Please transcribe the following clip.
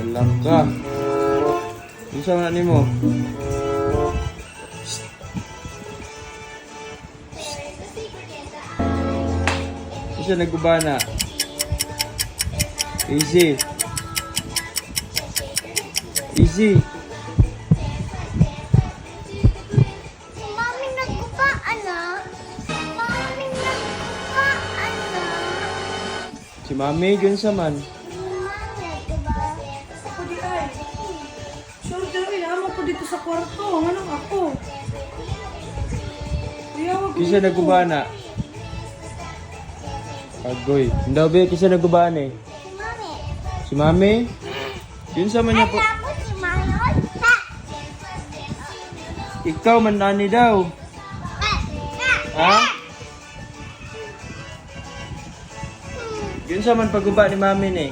Alam ka. Isa na ni mo. Isa nagubana. Easy. Easy. Mami nagkupa, anak. Mami nagkupa, anak. Si Mami, yun sa man. Mami, diba? Ako di ay. Sure, dali. Amo ko dito sa kwarto. Anong ako? Iyawag ko Kisa gitu. nagubana. Agoy. Hindi ba kisa nagubana eh? Si Mami. Si Mami? Yun sa man niya po. Alam mo si Mami. Ha! Ikaw man nani daw. Ha? Yun sa man paguba ni Mami ni.